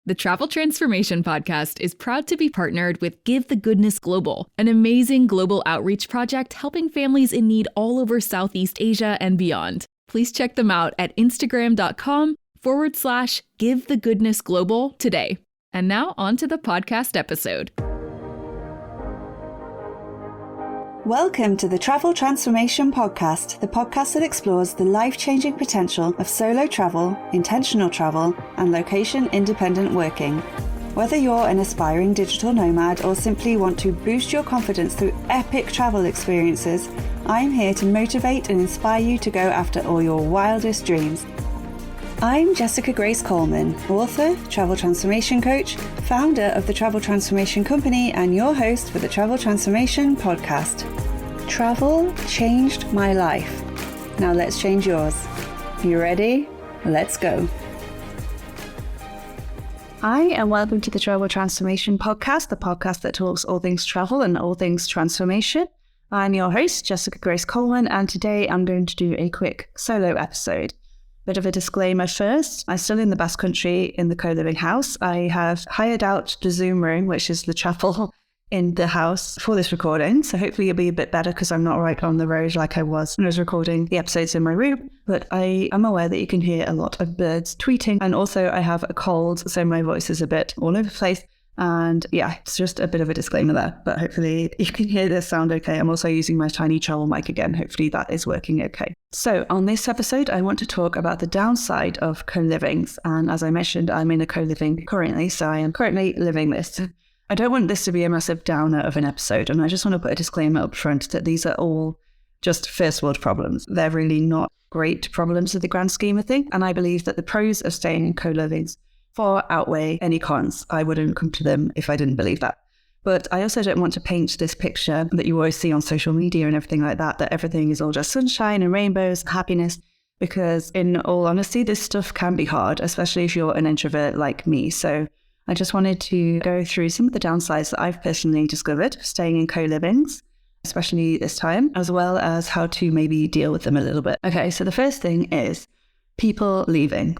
The Travel Transformation Podcast is proud to be partnered with Give the Goodness Global, an amazing global outreach project helping families in need all over Southeast Asia and beyond. Please check them out at Instagram.com/Give the Goodness Global today. And now on to the podcast episode. Welcome to the Travel Transformation Podcast, the podcast that explores the life-changing potential of solo travel, intentional travel, and location-independent working. Whether you're an aspiring digital nomad or simply want to boost your confidence through epic travel experiences, I'm here to motivate and inspire you to go after all your wildest dreams. I'm Jessica Grace Coleman, author, travel transformation coach, founder of the Travel Transformation Company, and your host for the Travel Transformation Podcast. Travel changed my life. Now let's change yours. You ready? Let's go. Hi, and welcome to the Travel Transformation Podcast, the podcast that talks all things travel and all things transformation. I'm your host, Jessica Grace Coleman, and today I'm going to do a quick solo episode. Bit of a disclaimer first. I'm still in the Basque Country in the co-living house. I have hired out the Zoom room, which is the chapel in the house, for this recording. So hopefully it'll be a bit better because I'm not right on the road like I was when I was recording the episodes in my room. But I am aware that you can hear a lot of birds tweeting. And also I have a cold, so my voice is a bit all over the place. And yeah, it's just a bit of a disclaimer there, but hopefully you can hear this sound okay. I'm also using my tiny travel mic again. Hopefully that is working okay. So on this episode, I want to talk about the downside of co-livings. And as I mentioned, I'm in a co-living currently, so I am currently living this. I don't want this to be a massive downer of an episode. And I just want to put a disclaimer up front that these are all just first world problems. They're really not great problems in the grand scheme of things. And I believe that the pros of staying in co-livings far outweigh any cons. I wouldn't come to them if I didn't believe that. But I also don't want to paint this picture that you always see on social media and everything like that everything is all just sunshine and rainbows and happiness, because in all honesty, this stuff can be hard, especially if you're an introvert like me. So I just wanted to go through some of the downsides that I've personally discovered staying in co-livings, especially this time, as well as how to maybe deal with them a little bit. Okay, so the first thing is people leaving.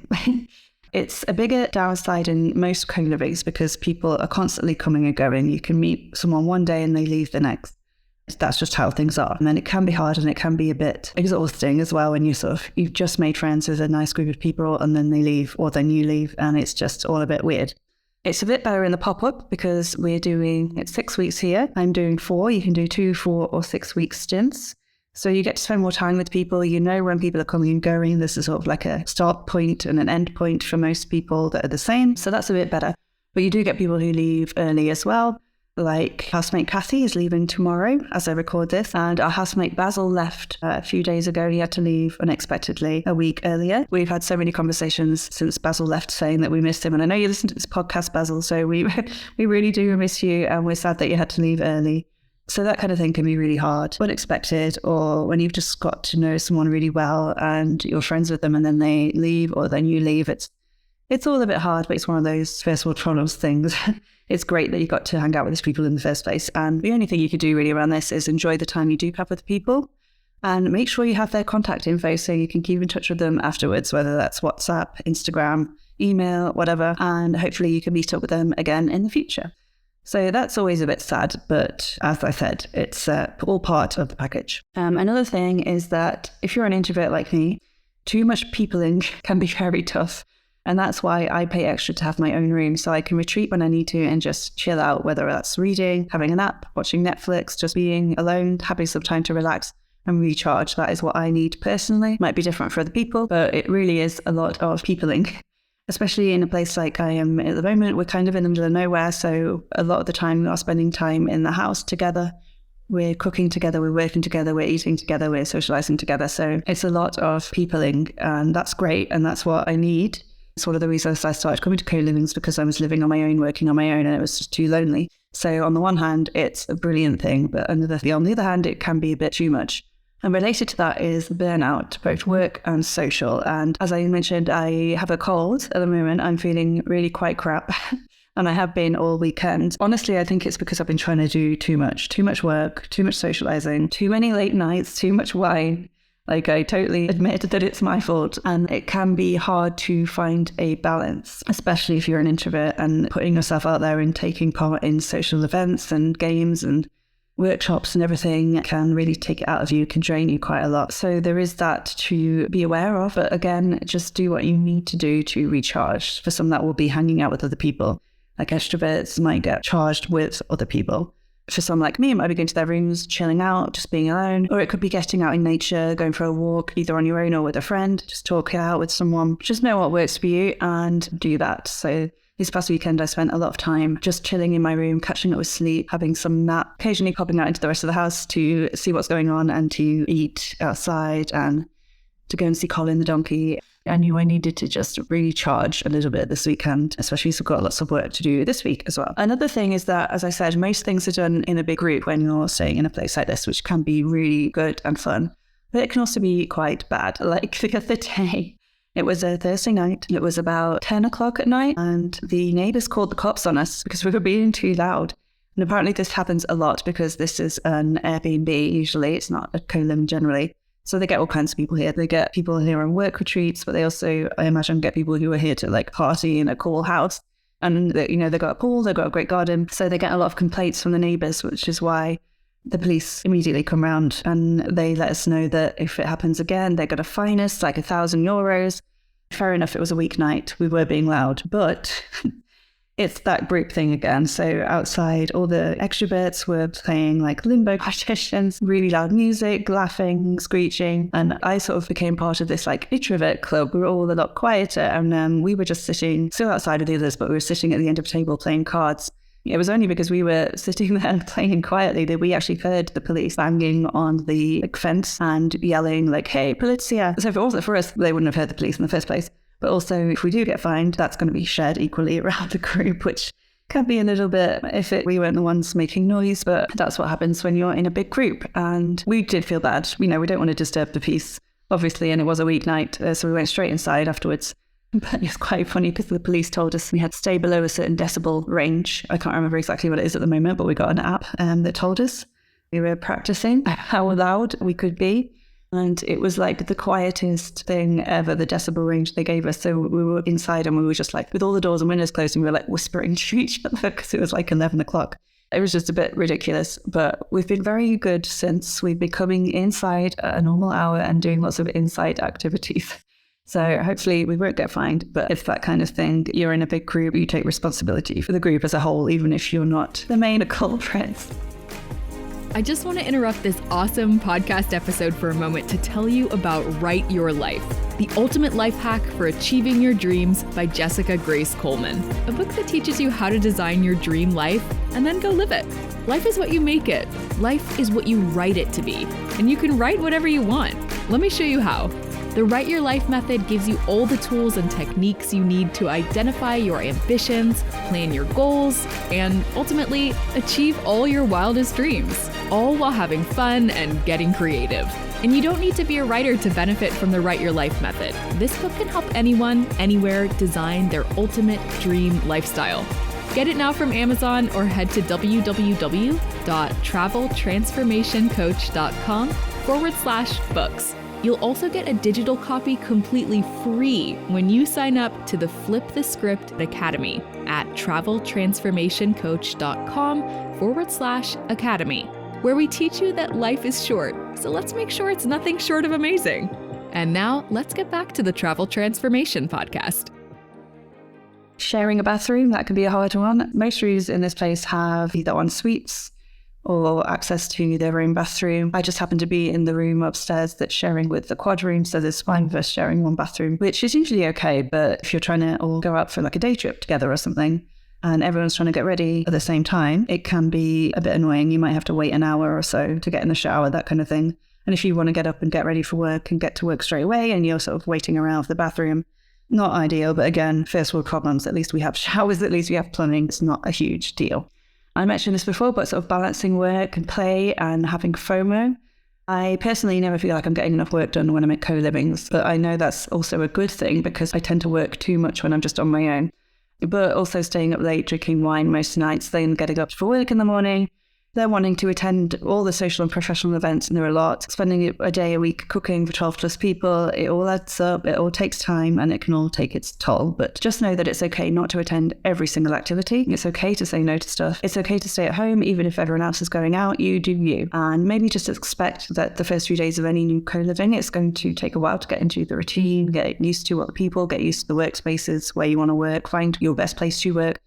It's a bigger downside in most co-livings because people are constantly coming and going. You can meet someone one day and they leave the next. That's just how things are. And then it can be hard and it can be a bit exhausting as well when you've just made friends with a nice group of people and then they leave, or then you leave, and it's just all a bit weird. It's a bit better in the pop-up because it's 6 weeks here. I'm doing 4. You can do 2, 4 or 6 week stints. So you get to spend more time with people. You know when people are coming and going. This is sort of like a start point and an end point for most people that are the same. So that's a bit better. But you do get people who leave early as well. Like housemate Kathy is leaving tomorrow as I record this. And our housemate Basil left a few days ago. He had to leave unexpectedly a week earlier. We've had so many conversations since Basil left saying that we missed him. And I know you listen to this podcast, Basil, so we really do miss you. And we're sad that you had to leave early. So that kind of thing can be really hard, unexpected, or when you've just got to know someone really well and you're friends with them and then they leave or then you leave. It's all a bit hard, but it's one of those first world problems things. It's great that you got to hang out with these people in the first place. And the only thing you could do really around this is enjoy the time you do have with people and make sure you have their contact info so you can keep in touch with them afterwards, whether that's WhatsApp, Instagram, email, whatever. And hopefully you can meet up with them again in the future. So that's always a bit sad, but as I said, it's all part of the package. Another thing is that if you're an introvert like me, too much peopling can be very tough. And that's why I pay extra to have my own room so I can retreat when I need to and just chill out, whether that's reading, having a nap, watching Netflix, just being alone, having some time to relax and recharge. That is what I need personally. Might be different for other people, but it really is a lot of peopling. Especially in a place like I am at the moment, we're kind of in the middle of nowhere. So a lot of the time we are spending time in the house together. We're cooking together, we're working together, we're eating together, we're socializing together. So it's a lot of peopling and that's great. And that's what I need. It's one of the reasons I started coming to co-livings because I was living on my own, working on my own, and it was just too lonely. So on the one hand, it's a brilliant thing, but on the other hand, it can be a bit too much. And related to that is burnout, both work and social. And as I mentioned, I have a cold at the moment. I'm feeling really quite crap. And I have been all weekend. Honestly, I think it's because I've been trying to do too much work, too much socializing, too many late nights, too much wine. Like, I totally admit that it's my fault, and it can be hard to find a balance, especially if you're an introvert and putting yourself out there and taking part in social events and games and workshops and everything can really take it out of you, can drain you quite a lot. So there is that to be aware of. But again, just do what you need to do to recharge. For some, that will be hanging out with other people. Like extroverts might get charged with other people. For some like me, it might be going to their rooms, chilling out, just being alone. Or it could be getting out in nature, going for a walk, either on your own or with a friend, just talk it out with someone. Just know what works for you and do that. So this past weekend, I spent a lot of time just chilling in my room, catching up with sleep, having some nap, occasionally popping out into the rest of the house to see what's going on and to eat outside and to go and see Colin the donkey. I knew I needed to just recharge a little bit this weekend, especially as I've got lots of work to do this week as well. Another thing is that, as I said, most things are done in a big group when you're staying in a place like this, which can be really good and fun. But it can also be quite bad. Like the other day, it was a Thursday night. It was about 10 o'clock at night, and the neighbours called the cops on us because we were being too loud. And apparently this happens a lot because this is an Airbnb usually. It's not a co-living generally. So they get all kinds of people here. They get people who are on work retreats, but they also, I imagine, get people who are here to like party in a cool house. And they, they've got a pool, they've got a great garden. So they get a lot of complaints from the neighbours, which is why the police immediately come round and they let us know that if it happens again, they're going to fine us like €1,000. Fair enough, it was a weeknight. We were being loud, but it's that group thing again. So outside, all the extroverts were playing like limbo partitions, really loud music, laughing, screeching. And I sort of became part of this like introvert club. We were all a lot quieter. And we were just sitting still outside of the others, but we were sitting at the end of the table playing cards. It was only because we were sitting there playing quietly that we actually heard the police banging on the fence and yelling like, "Hey, polizia." So if it wasn't for us, they wouldn't have heard the police in the first place. But also, if we do get fined, that's going to be shared equally around the group, which can be a little bit we weren't the ones making noise, but that's what happens when you're in a big group. And we did feel bad. We don't want to disturb the peace, obviously, and it was a weeknight, so we went straight inside afterwards. But it's quite funny because the police told us we had to stay below a certain decibel range. I can't remember exactly what it is at the moment, but we got an app that told us. We were practicing how loud we could be. And it was like the quietest thing ever, the decibel range they gave us. So we were inside and we were just like, with all the doors and windows closed, and we were like whispering to each other because it was like 11 o'clock. It was just a bit ridiculous, but we've been very good since. We've been coming inside at a normal hour and doing lots of inside activities. So hopefully we won't get fined, but it's that kind of thing. You're in a big group, you take responsibility for the group as a whole, even if you're not the main culprit. I just want to interrupt this awesome podcast episode for a moment to tell you about Write Your Life, the ultimate life hack for achieving your dreams by Jessica Grace Coleman, a book that teaches you how to design your dream life and then go live it. Life is what you make it. Life is what you write it to be. And you can write whatever you want. Let me show you how. The Write Your Life method gives you all the tools and techniques you need to identify your ambitions, plan your goals, and ultimately achieve all your wildest dreams, all while having fun and getting creative. And you don't need to be a writer to benefit from the Write Your Life method. This book can help anyone, anywhere design their ultimate dream lifestyle. Get it now from Amazon or head to www.traveltransformationcoach.com/books. You'll also get a digital copy completely free when you sign up to the Flip the Script Academy at traveltransformationcoach.com/academy, where we teach you that life is short, so let's make sure it's nothing short of amazing. And now let's get back to the Travel Transformation Podcast. Sharing a bathroom, that can be a hard one. Most rooms in this place have either en suites or access to their own bathroom. I just happen to be in the room upstairs that's sharing with the quad room, so there's 5 of us sharing one bathroom, which is usually okay, but if you're trying to all go out for like a day trip together or something, and everyone's trying to get ready at the same time, it can be a bit annoying. You might have to wait an hour or so to get in the shower, that kind of thing. And if you want to get up and get ready for work and get to work straight away and you're sort of waiting around for the bathroom, not ideal, but again, first world problems. At least we have showers, at least we have plumbing. It's not a huge deal. I mentioned this before, but sort of balancing work and play and having FOMO. I personally never feel like I'm getting enough work done when I'm at co-livings, but I know that's also a good thing because I tend to work too much when I'm just on my own. But also staying up late, drinking wine most nights, then getting up for work in the morning. They're wanting to attend all the social and professional events, and there are a lot. Spending a day a week cooking for 12 plus people, it all adds up, it all takes time, and it can all take its toll. But just know that it's okay not to attend every single activity. It's okay to say no to stuff. It's okay to stay at home, even if everyone else is going out, you do you. And maybe just expect that the first few days of any new co-living, it's going to take a while to get into the routine, get used to other people, get used to the workspaces where you want to work, find your best place to work.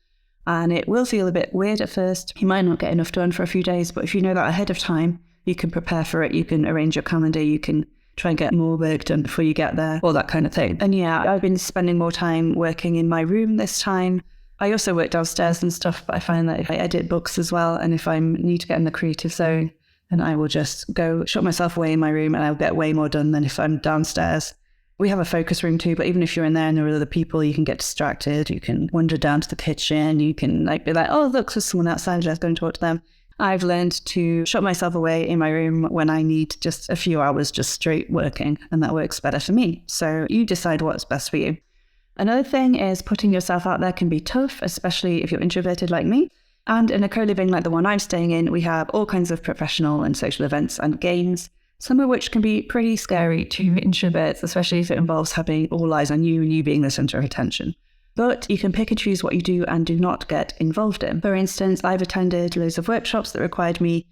And it will feel a bit weird at first. You might not get enough done for a few days, but if you know that ahead of time, you can prepare for it. You can arrange your calendar. You can try and get more work done before you get there, all that kind of thing. And yeah, I've been spending more time working in my room this time. I also work downstairs and stuff, but I find that if I edit books as well, and if I need to get in the creative zone, then I will just go shut myself away in my room and I'll get way more done than if I'm downstairs. We have a focus room too, but even if you're in there and there are other people, you can get distracted. You can wander down to the kitchen. You can be like, oh, look, there's someone outside. Let's go and talk to them. I've learned to shut myself away in my room when I need just a few hours just straight working, and that works better for me. So you decide what's best for you. Another thing is putting yourself out there can be tough, especially if you're introverted like me. And in a co-living like the one I'm staying in, we have all kinds of professional and social events and games, some of which can be pretty scary to introverts, especially if it involves having all eyes on you and you being the center of attention. But you can pick and choose what you do and do not get involved in. For instance, I've attended loads of workshops that required me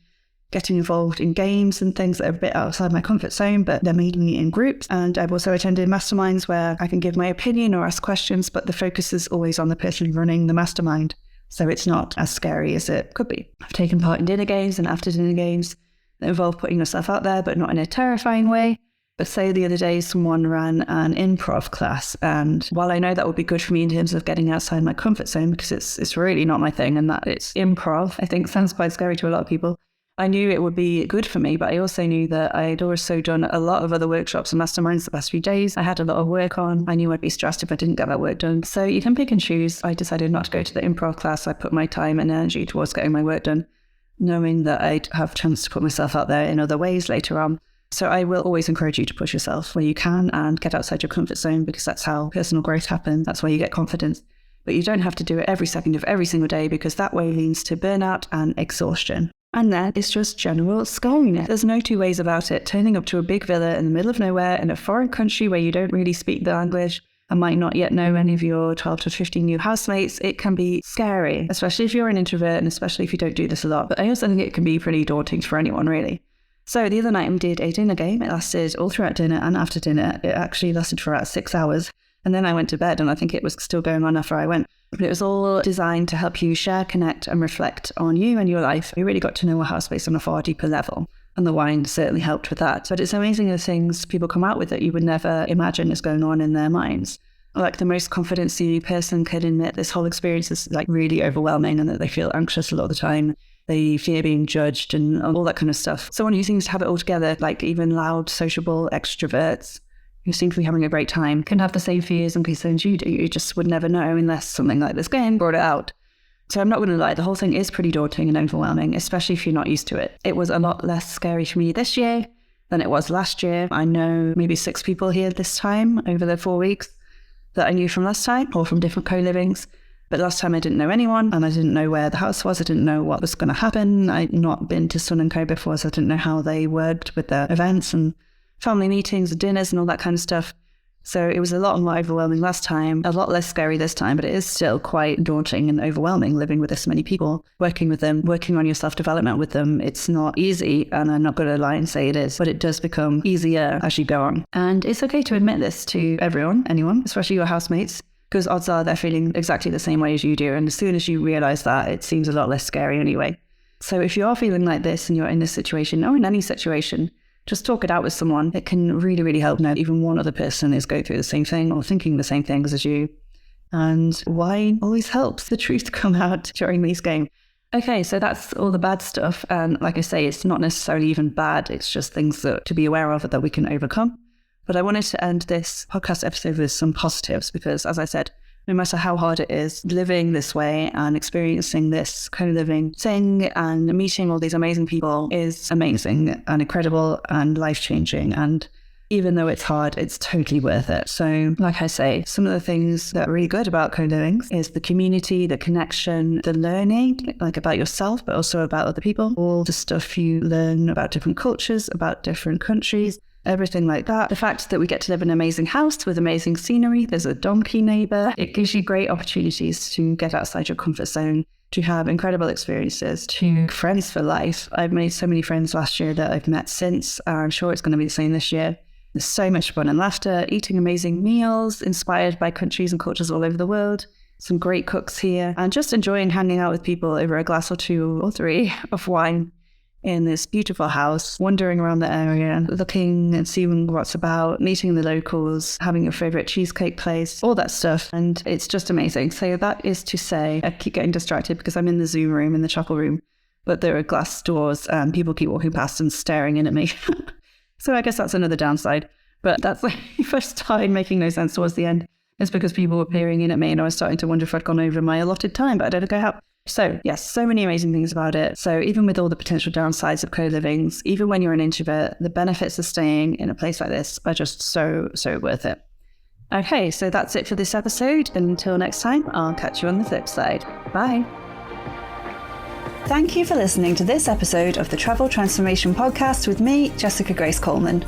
getting involved in games and things that are a bit outside my comfort zone, but they're mainly in groups. And I've also attended masterminds where I can give my opinion or ask questions, but the focus is always on the person running the mastermind. So it's not as scary as it could be. I've taken part in dinner games and after dinner games that involve putting yourself out there, but not in a terrifying way. But say the other day, someone ran an improv class. And while I know that would be good for me in terms of getting outside my comfort zone, because it's really not my thing, and that it's improv, I think sounds quite scary to a lot of people. I knew it would be good for me, but I also knew that I'd also done a lot of other workshops and masterminds the past few days. I had a lot of work on. I knew I'd be stressed if I didn't get that work done. So you can pick and choose. I decided not to go to the improv class. I put my time and energy towards getting my work done, knowing that I'd have a chance to put myself out there in other ways later on. So I will always encourage you to push yourself where you can and get outside your comfort zone, because that's how personal growth happens. That's where you get confidence. But you don't have to do it every second of every single day, because that way leads to burnout and exhaustion. And then it's just general scariness. There's no two ways about it. Turning up to a big villa in the middle of nowhere in a foreign country where you don't really speak the language and might not yet know any of your 12 to 15 new housemates, it can be scary, especially if you're an introvert and especially if you don't do this a lot. But I also think it can be pretty daunting for anyone, really. So the other night we did a dinner game. It lasted all throughout dinner and after dinner. It actually lasted for about 6 hours. And then I went to bed, and I think it was still going on after I went. But it was all designed to help you share, connect, and reflect on you and your life. We really got to know our housemates on a far deeper level. And the wine certainly helped with that. But it's amazing the things people come out with that you would never imagine is going on in their minds. Like the most confidence-y person could admit this whole experience is like really overwhelming, and that they feel anxious a lot of the time. They fear being judged and all that kind of stuff. Someone who seems to have it all together, like even loud, sociable extroverts who seem to be having a great time, can have the same fears and concerns you do. You just would never know unless something like this game brought it out. So I'm not going to lie, the whole thing is pretty daunting and overwhelming, especially if you're not used to it. It was a lot less scary for me this year than it was last year. I know maybe 6 people here this time over the 4 weeks that I knew from last time, or from different co-livings. But last time I didn't know anyone, and I didn't know where the house was. I didn't know what was going to happen. I'd not been to Sun & Co before, so I didn't know how they worked with their events and family meetings and dinners and all that kind of stuff. So it was a lot more overwhelming last time, a lot less scary this time, but it is still quite daunting and overwhelming living with this many people, working with them, working on your self-development with them. It's not easy, and I'm not going to lie and say it is, but it does become easier as you go on. And it's okay to admit this to everyone, anyone, especially your housemates, because odds are they're feeling exactly the same way as you do. And as soon as you realize that, it seems a lot less scary anyway. So if you are feeling like this and you're in this situation, or in any situation, just talk it out with someone. It can really, really help know even one other person is going through the same thing or thinking the same things as you. And wine always helps the truth come out during these games. Okay, so that's all the bad stuff. And like I say, it's not necessarily even bad. It's just things that to be aware of that we can overcome. But I wanted to end this podcast episode with some positives, because as I said, no matter how hard it is, living this way and experiencing this co-living thing and meeting all these amazing people is amazing and incredible and life-changing. And even though it's hard, it's totally worth it. So like I say, some of the things that are really good about co-living is the community, the connection, the learning, like about yourself, but also about other people, all the stuff you learn about different cultures, about different countries, everything like that. The fact that we get to live in an amazing house with amazing scenery, there's a donkey neighbor. It gives you great opportunities to get outside your comfort zone, to have incredible experiences, to make friends for life. I've made so many friends last year that I've met since. I'm sure it's going to be the same this year. There's so much fun and laughter, eating amazing meals inspired by countries and cultures all over the world. Some great cooks here, and just enjoying hanging out with people over a glass or two or three of wine in this beautiful house, wandering around the area, looking and seeing what's about, meeting the locals, having your favorite cheesecake place, all that stuff. And it's just amazing. So that is to say, I keep getting distracted because I'm in the Zoom room, in the chapel room, but there are glass doors and people keep walking past and staring in at me. So I guess that's another downside. But that's like, if I started making no sense towards the end, it's because people were peering in at me and I was starting to wonder if I'd gone over my allotted time, but I don't think I have. So yes, so many amazing things about it. So even with all the potential downsides of co-livings, even when you're an introvert, the benefits of staying in a place like this are just so worth it. Okay, so that's it for this episode. And until next time, I'll catch you on the flip side. Bye. Thank you for listening to this episode of the Travel Transformation Podcast with me, Jessica Grace Coleman.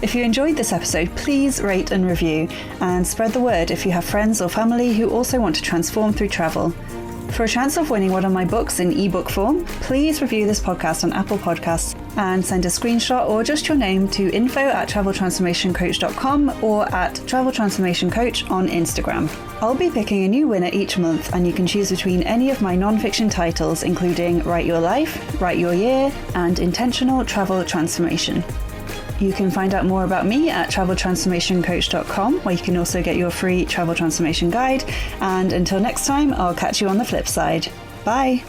If you enjoyed this episode, please rate and review and spread the word if you have friends or family who also want to transform through travel. For a chance of winning one of my books in ebook form, please review this podcast on Apple Podcasts and send a screenshot or just your name to info@traveltransformationcoach.com or at traveltransformationcoach on Instagram. I'll be picking a new winner each month, and you can choose between any of my non-fiction titles, including Write Your Life, Write Your Year, and Intentional Travel Transformation. You can find out more about me at traveltransformationcoach.com, where you can also get your free travel transformation guide. And until next time, I'll catch you on the flip side. Bye.